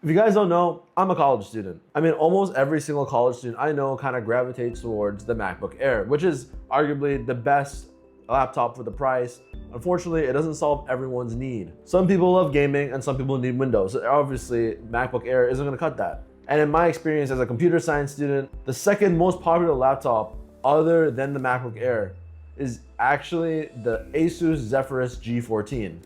If you guys don't know, I'm a college student. I mean, almost every single college student I know kind of gravitates towards the MacBook Air, which is arguably the best laptop for the price. Unfortunately, it doesn't solve everyone's need. Some people love gaming and some people need Windows. So obviously, MacBook Air isn't gonna cut that. And in my experience as a computer science student, the second most popular laptop other than the MacBook Air is actually the Asus Zephyrus G14.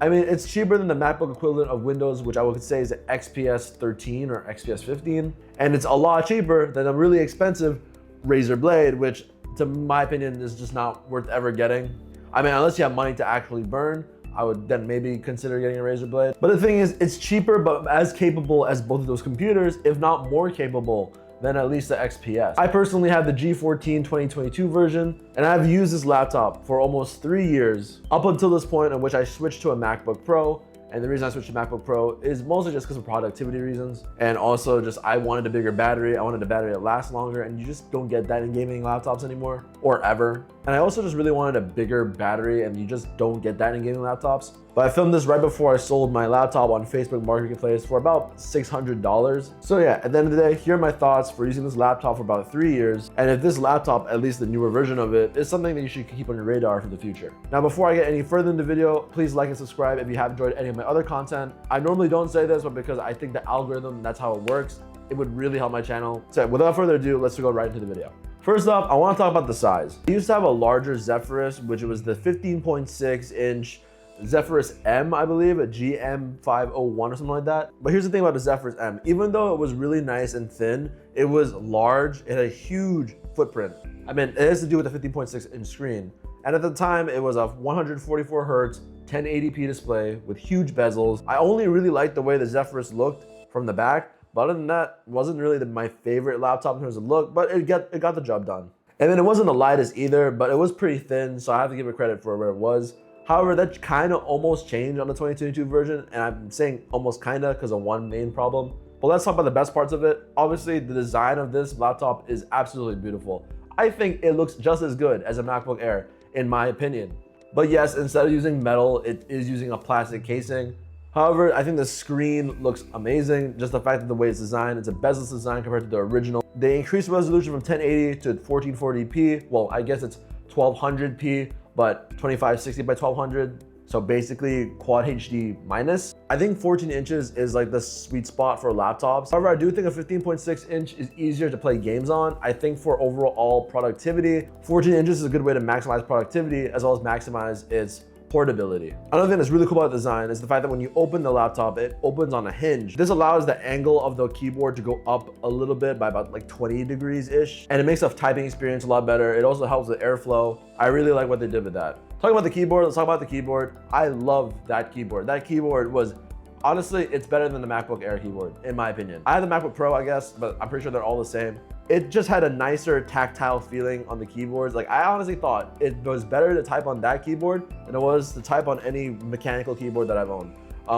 I mean, it's cheaper than the MacBook equivalent of Windows, which I would say is the XPS 13 or XPS 15. And it's a lot cheaper than a really expensive Razer Blade, which to my opinion is just not worth ever getting. I mean, unless you have money to actually burn, I would then maybe consider getting a Razer Blade. But the thing is, it's cheaper, but as capable as both of those computers, if not more capable than at least the XPS. I personally have the G14 2022 version, and I've used this laptop for almost 3 years, up until this point in which I switched to a MacBook Pro. And the reason I switched to MacBook Pro is mostly just because of productivity reasons. And also just I wanted a bigger battery. I wanted a battery that lasts longer, and you just don't get that in gaming laptops anymore, or ever. And I also just really wanted a bigger battery, and you just don't get that in gaming laptops. But I filmed this right before I sold my laptop on Facebook Marketplace for about $600. So yeah, at the end of the day, here are my thoughts for using this laptop for about 3 years. And if this laptop, at least the newer version of it, is something that you should keep on your radar for the future. Now, before I get any further in the video, please like and subscribe if you have enjoyed any of my other content. I normally don't say this, but because I think the algorithm, that's how it works, it would really help my channel. So without further ado, let's go right into the video. First off, I want to talk about the size. I used to have a larger Zephyrus, which was the 15.6 inch Zephyrus M, I believe, a GM501 or something like that. But here's the thing about the Zephyrus M. Even though it was really nice and thin, it was large. It had a huge footprint. I mean, it has to do with the 15.6 inch screen. And at the time, it was a 144 hertz, 1080p display with huge bezels. I only really liked the way the Zephyrus looked from the back. But other than that, it wasn't really my favorite laptop in terms of look, but it got the job done. And then it wasn't the lightest either, but it was pretty thin, so I have to give it credit for where it was. However, that kind of almost changed on the 2022 version, and I'm saying almost kind of because of one main problem. But let's talk about the best parts of it. Obviously, the design of this laptop is absolutely beautiful. I think it looks just as good as a MacBook Air, in my opinion. But yes, instead of using metal, it is using a plastic casing. However, I think the screen looks amazing. Just the fact that the way it's designed, it's a bezel design compared to the original. They increased the resolution from 1080 to 1440p. Well, I guess it's 1200p, but 2560 by 1200. So basically quad HD minus. I think 14 inches is like the sweet spot for laptops. However, I do think a 15.6 inch is easier to play games on. I think for overall productivity, 14 inches is a good way to maximize productivity as well as maximize its portability. Another thing that's really cool about the design is the fact that when you open the laptop, it opens on a hinge. This allows the angle of the keyboard to go up a little bit by about like 20 degrees-ish, and it makes the typing experience a lot better. It also helps with airflow. I really like what they did with that. Talking about the keyboard, let's talk about the keyboard. I love that keyboard. That keyboard was, honestly, it's better than the MacBook Air keyboard, in my opinion. I have the MacBook Pro, I guess, but I'm pretty sure they're all the same. It just had a nicer tactile feeling on the keyboards. Like, I honestly thought it was better to type on that keyboard than it was to type on any mechanical keyboard that I've owned.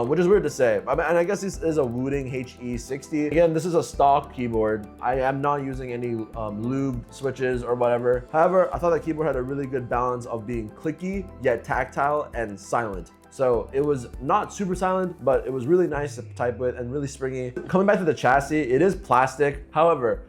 Which is weird to say. I mean, and I guess this is a Wooting HE60. Again, this is a stock keyboard. I am not using any lube switches or whatever. However, I thought that keyboard had a really good balance of being clicky, yet tactile and silent. So it was not super silent, but it was really nice to type with and really springy. Coming back to the chassis, it is plastic. However,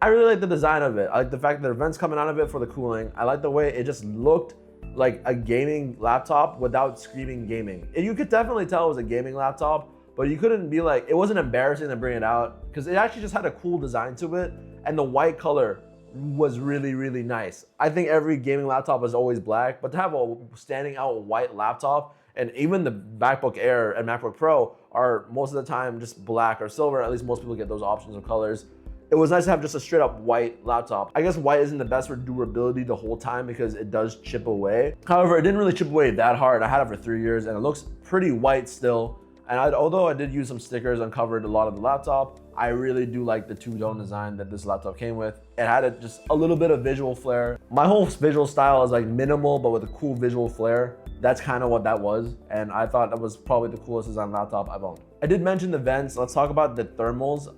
I really like the design of it. I like the fact that there are vents coming out of it for the cooling. I like the way it just looked like a gaming laptop without screaming gaming. And you could definitely tell it was a gaming laptop, but you couldn't be like, it wasn't embarrassing to bring it out because it actually just had a cool design to it. And the white color was really, really nice. I think every gaming laptop is always black, but to have a standing out white laptop, and even the MacBook Air and MacBook Pro are most of the time just black or silver. At least most people get those options of colors. It was nice to have just a straight up white laptop. I guess white isn't the best for durability the whole time because it does chip away. However, it didn't really chip away that hard. I had it for 3 years and it looks pretty white still. And although I did use some stickers and covered a lot of the laptop, I really do like the two-tone design that this laptop came with. It had just a little bit of visual flair. My whole visual style is like minimal, but with a cool visual flair. That's kind of what that was. And I thought that was probably the coolest design laptop I've owned. I did mention the vents. Let's talk about the thermals.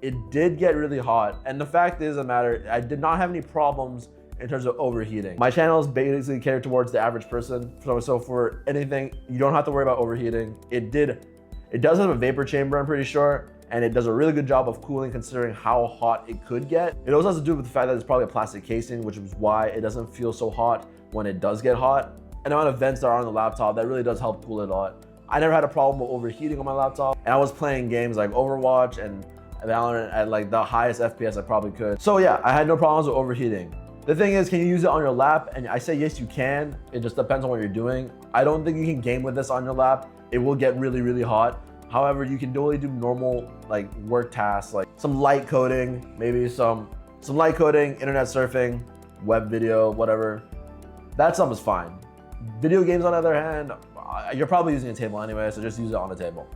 It did get really hot. And the fact is, I did not have any problems in terms of overheating. My channel is basically catered towards the average person. So for anything, you don't have to worry about overheating. It does have a vapor chamber, I'm pretty sure. and it does a really good job of cooling considering how hot it could get. It also has to do with the fact that it's probably a plastic casing, which is why it doesn't feel so hot when it does get hot. And the amount of vents that are on the laptop, that really does help cool it a lot. I never had a problem with overheating on my laptop, and I was playing games like Overwatch and Valorant at like the highest FPS I probably could. So yeah, I had no problems with overheating. The thing is, can you use it on your lap? And I say yes, you can. It just depends on what you're doing. I don't think you can game with this on your lap. It will get really, really hot. However, you can totally do normal like work tasks, like some light coding, maybe some light coding, internet surfing, web video, whatever. That stuff is fine. Video games, on the other hand, you're probably using a table anyway, so just use it on the table.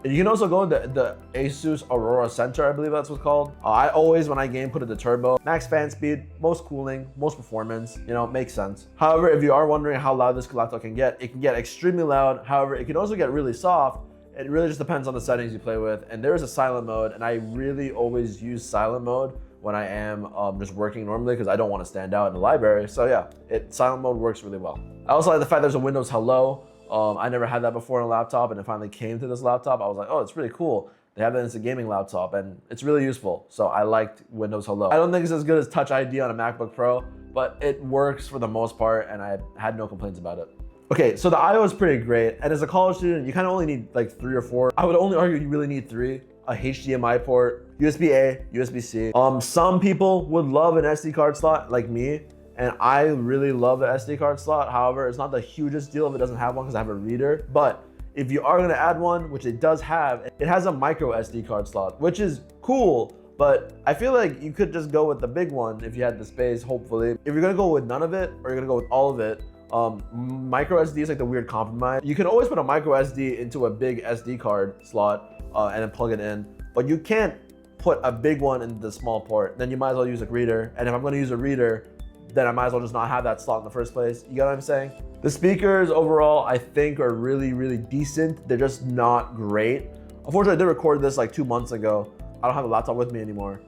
You can also go to the Asus Aurora Center, I believe that's what's called. I always, when I game, put it to turbo. Max fan speed, most cooling, most performance, you know, makes sense. However, if you are wondering how loud this laptop can get, it can get extremely loud. However, it can also get really soft. It really just depends on the settings you play with. And there is a silent mode, and I really always use silent mode when I am just working normally because I don't want to stand out in the library. So yeah, silent mode works really well. I also like the fact there's a Windows Hello. I never had that before on a laptop, and it finally came to this laptop. I was like, oh, it's really cool. They have it as a gaming laptop, and it's really useful. So I liked Windows Hello. I don't think it's as good as Touch ID on a MacBook Pro, but it works for the most part, and I had no complaints about it. Okay, so the I/O is pretty great, and as a college student, you kind of only need like 3 or 4. I would only argue you really need 3. A HDMI port, USB-A, USB-C. Some people would love an SD card slot like me, and I really love the SD card slot. However, it's not the hugest deal if it doesn't have one because I have a reader. But if you are gonna add one, which it does have, it has a micro SD card slot, which is cool. But I feel like you could just go with the big one if you had the space, hopefully. If you're gonna go with none of it, or you're gonna go with all of it, micro SD is like the weird compromise. You can always put a micro SD into a big SD card slot and then plug it in, but you can't put a big one into the small port. Then you might as well use a reader. And if I'm gonna use a reader, then I might as well just not have that slot in the first place. You get what I'm saying? The speakers overall, I think, are really, really decent. They're just not great. Unfortunately, I did record this like 2 months ago. I don't have a laptop with me anymore.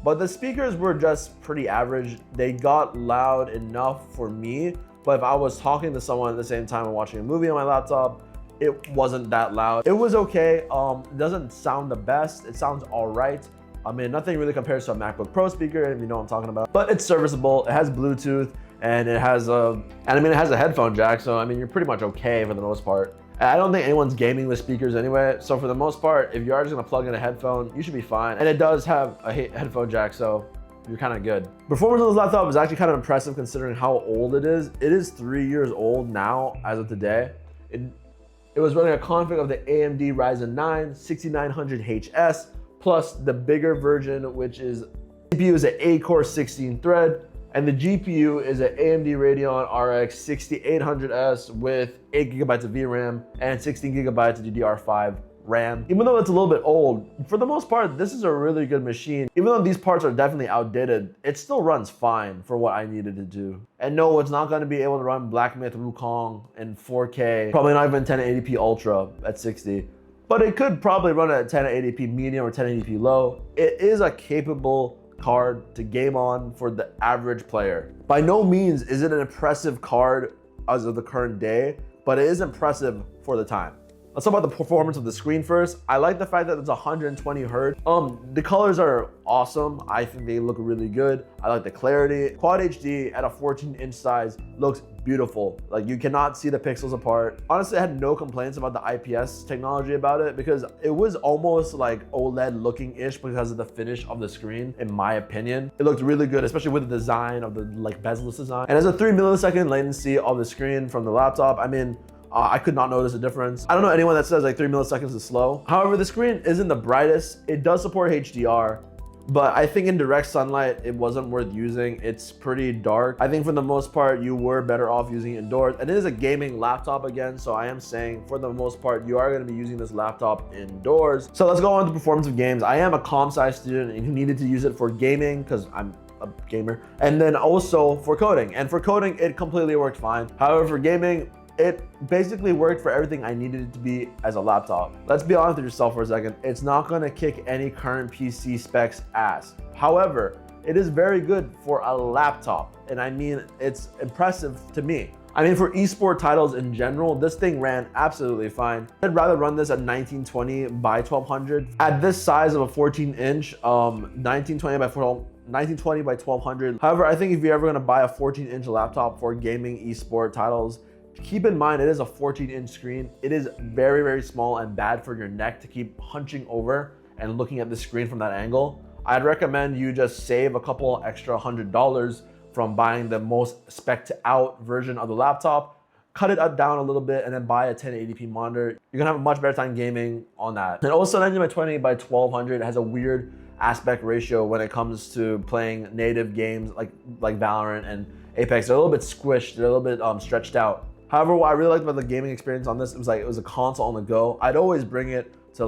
But the speakers were just pretty average. They got loud enough for me, but if I was talking to someone at the same time and watching a movie on my laptop, it wasn't that loud. It was okay. It doesn't sound the best. It sounds all right. I mean, nothing really compares to a MacBook Pro speaker, if you know what I'm talking about. But it's serviceable. It has Bluetooth, and it has a headphone jack. So I mean, you're pretty much okay for the most part. I don't think anyone's gaming with speakers anyway. So for the most part, if you are just gonna plug in a headphone, you should be fine. And it does have a headphone jack, so you're kind of good. Performance on this laptop is actually kind of impressive considering how old it is. It is 3 years old now as of today. It was running a config of the AMD Ryzen 9 6900HS, plus the bigger version, which is CPU is an 8-core 16-thread, and the GPU is an AMD Radeon RX 6800S with 8 GB of VRAM and 16 GB of DDR5 RAM. Even though it's a little bit old, for the most part, this is a really good machine. Even though these parts are definitely outdated, it still runs fine for what I needed to do. And no, it's not going to be able to run Black Myth Wukong in 4K, probably not even 1080p Ultra at 60. But it could probably run at 1080p medium or 1080p low. It is a capable card to game on for the average player. By no means is it an impressive card as of the current day, but it is impressive for the time. Let's talk about the performance of the screen first. I like the fact that it's 120 Hz. The colors are awesome. I think they look really good. I like the clarity. Quad HD at a 14-inch size looks beautiful. Like, you cannot see the pixels apart. Honestly, I had no complaints about the IPS technology about it because it was almost like OLED looking-ish because of the finish of the screen, in my opinion. It looked really good, especially with the design of the like bezel-less design. And as a 3 millisecond latency of the screen from the laptop, I mean, I could not notice a difference. I don't know anyone that says like 3 milliseconds is slow. However, the screen isn't the brightest. It does support HDR, but I think in direct sunlight, it wasn't worth using. It's pretty dark. I think for the most part, you were better off using it indoors. And it is a gaming laptop again, so I am saying for the most part, you are gonna be using this laptop indoors. So let's go on to performance of games. I am a comp-sci student and who needed to use it for gaming because I'm a gamer, and then also for coding. And for coding, it completely worked fine. However, for gaming, it basically worked for everything I needed it to be as a laptop. Let's be honest with yourself for a second. It's not gonna kick any current PC specs ass. However, it is very good for a laptop. And I mean, it's impressive to me. I mean, for esport titles in general, this thing ran absolutely fine. I'd rather run this at 1920 by 1200. At this size of a 14-inch, 1920 by 1200. However, I think if you're ever gonna buy a 14-inch laptop for gaming esport titles, keep in mind it is a 14-inch screen. It is very, very small and bad for your neck to keep hunching over and looking at the screen from that angle. I'd recommend you just save a couple extra $100 from buying the most spec'd out version of the laptop, cut it down a little bit, and then buy a 1080p monitor. You're gonna have a much better time gaming on that. And also 1920 by 1200 has a weird aspect ratio when it comes to playing native games like Valorant and Apex. They're a little bit squished, they're a little bit stretched out. However, what I really liked about the gaming experience on this, it was a console on the go. I'd always bring it to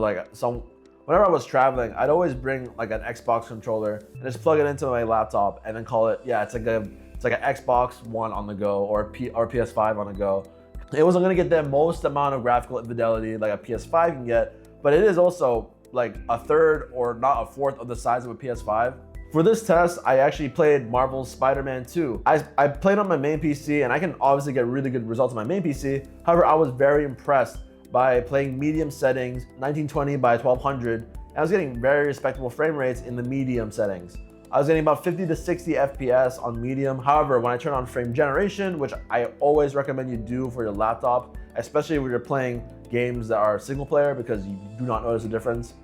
whenever I was traveling, I'd always bring like an Xbox controller and just plug it into my laptop and then call it, yeah, it's like an Xbox One on the go or PS5 on the go. It wasn't gonna get the most amount of graphical fidelity like a PS5 can get, but it is also like a third or not a fourth of the size of a PS5. For this test, I actually played Marvel's Spider-Man 2. I played on my main PC and I can obviously get really good results on my main PC. However, I was very impressed by playing medium settings, 1920 by 1200. And I was getting very respectable frame rates in the medium settings. I was getting about 50 to 60 FPS on medium. However, when I turn on frame generation, which I always recommend you do for your laptop, especially when you're playing games that are single player because you do not notice a difference.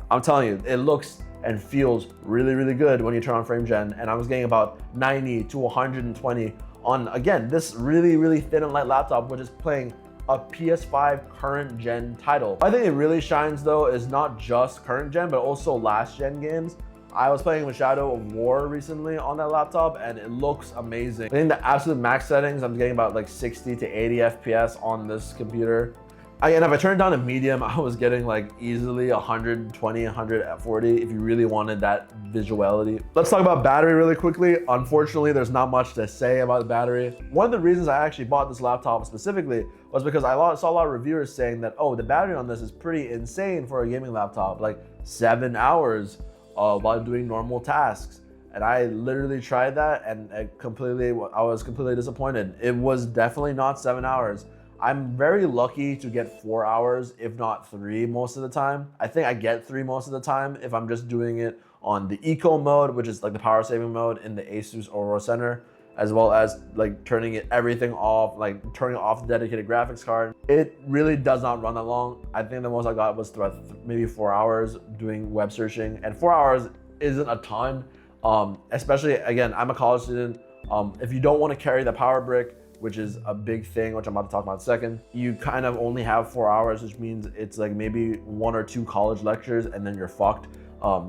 I'm telling you, it looks and feels really, really good when you turn on frame gen. And I was getting about 90 to 120 on, again, this really, really thin and light laptop, which is playing a PS5 current gen title. I think it really shines though is not just current gen, but also last gen games. I was playing with Shadow of War recently on that laptop and it looks amazing. I think the absolute max settings, I'm getting about like 60 to 80 FPS on this computer. And if I turned down to medium, I was getting like easily 120, 140 if you really wanted that visuality. Let's talk about battery really quickly. Unfortunately, there's not much to say about the battery. One of the reasons I actually bought this laptop specifically was because I saw a lot of reviewers saying that, oh, the battery on this is pretty insane for a gaming laptop, like 7 hours while doing normal tasks. And I literally tried that and I was completely disappointed. It was definitely not 7 hours. I'm very lucky to get 4 hours, if not 3 most of the time. I think I get 3 most of the time if I'm just doing it on the eco mode, which is like the power saving mode in the Asus Aurora Center, as well as like turning everything off, like turning off the dedicated graphics card. It really does not run that long. I think the most I got was throughout maybe 4 hours doing web searching, and 4 hours isn't a ton, especially, again, I'm a college student. If you don't want to carry the power brick, which is a big thing, which I'm about to talk about in a second, you kind of only have 4 hours, which means it's like maybe 1 or 2 college lectures and then you're fucked.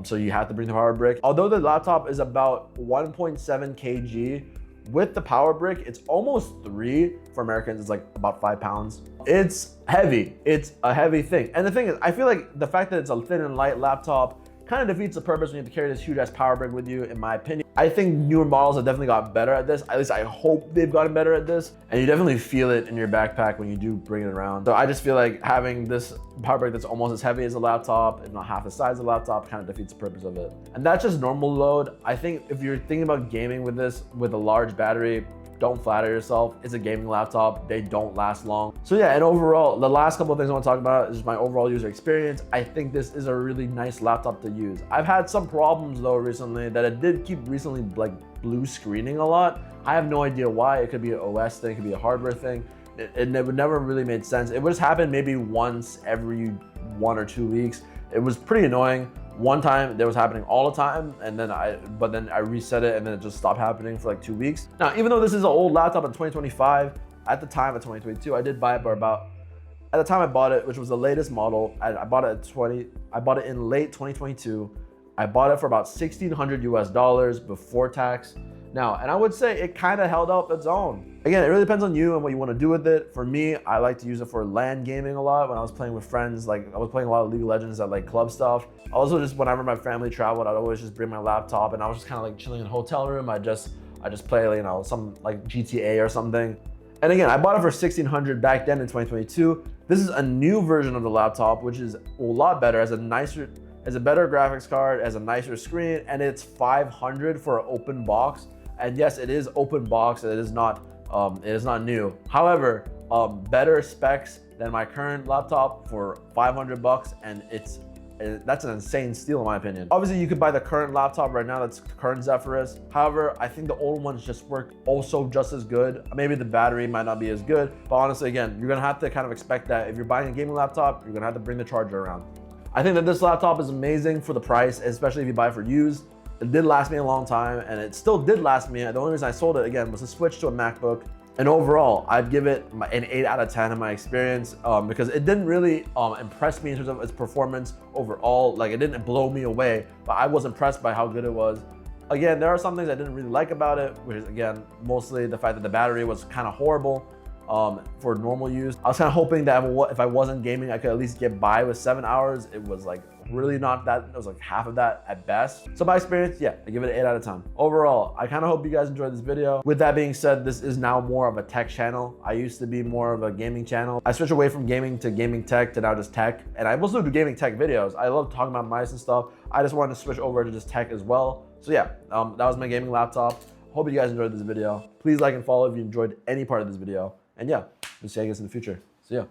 So you have to bring the power brick. Although the laptop is about 1.7 kg, with the power brick, it's almost 3. For Americans, it's like about 5 pounds. It's heavy. It's a heavy thing. And the thing is, I feel like the fact that it's a thin and light laptop kind of defeats the purpose when you have to carry this huge ass power brick with you, in my opinion. I think newer models have definitely got better at this. At least I hope they've gotten better at this. And you definitely feel it in your backpack when you do bring it around. So I just feel like having this power brick that's almost as heavy as a laptop, if not half the size of the laptop, kind of defeats the purpose of it. And that's just normal load. I think if you're thinking about gaming with this, with a large battery, don't flatter yourself. It's a gaming laptop. They don't last long. So yeah, and overall, the last couple of things I want to talk about is my overall user experience. I think this is a really nice laptop to use. I've had some problems though recently that it did keep recently like blue screening a lot. I have no idea why. It could be an OS thing, it could be a hardware thing. It would never really made sense. It would just happen maybe once every 1 or 2 weeks. It was pretty annoying. One time that was happening all the time, and then I reset it and then it just stopped happening for like 2 weeks. Now, even though this is an old laptop in 2025, at the time of 2022, I did buy it for about, at the time I bought it, which was the latest model, I bought it in late 2022. I bought it for about $1,600 US before tax. Now, and I would say it kind of held up its own. Again, it really depends on you and what you want to do with it. For me, I like to use it for LAN gaming a lot. When I was playing with friends, like I was playing a lot of League of Legends at like club stuff. Also, just whenever my family traveled, I'd always just bring my laptop and I was just kind of like chilling in a hotel room. I just play, you know, some like GTA or something. And again, I bought it for $1,600 back then in 2022. This is a new version of the laptop, which is a lot better, has a better graphics card, has a nicer screen, and it's $500 for an open box. And yes, it is open box. It is not It is not new. However, better specs than my current laptop for 500 bucks, and that's an insane steal in my opinion. Obviously, you could buy the current laptop right now, that's the current Zephyrus. However, I think the old ones just work also just as good. Maybe the battery might not be as good, but honestly, again, you're gonna have to kind of expect that if you're buying a gaming laptop, you're gonna have to bring the charger around. I think that this laptop is amazing for the price, especially if you buy it for used. It did last me a long time, and it still did last me. The only reason I sold it, again, was to switch to a MacBook. And overall, I'd give it an 8 out of 10 in my experience, because it didn't really impress me in terms of its performance overall. Like, it didn't blow me away, but I was impressed by how good it was. Again, there are some things I didn't really like about it, which is, again, mostly the fact that the battery was kind of horrible for normal use. I was kind of hoping that if I wasn't gaming, I could at least get by with 7 hours. It was like really not that, it was like half of that at best. So my experience, yeah, I give it an 8 out of 10. Overall, I kind of hope you guys enjoyed this video. With that being said, this is now more of a tech channel. I used to be more of a gaming channel. I switched away from gaming to gaming tech to now just tech. And I also do gaming tech videos. I love talking about mice and stuff. I just wanted to switch over to just tech as well. So yeah, that was my gaming laptop. Hope you guys enjoyed this video. Please like and follow if you enjoyed any part of this video. And yeah, we'll see you guys in the future. See ya.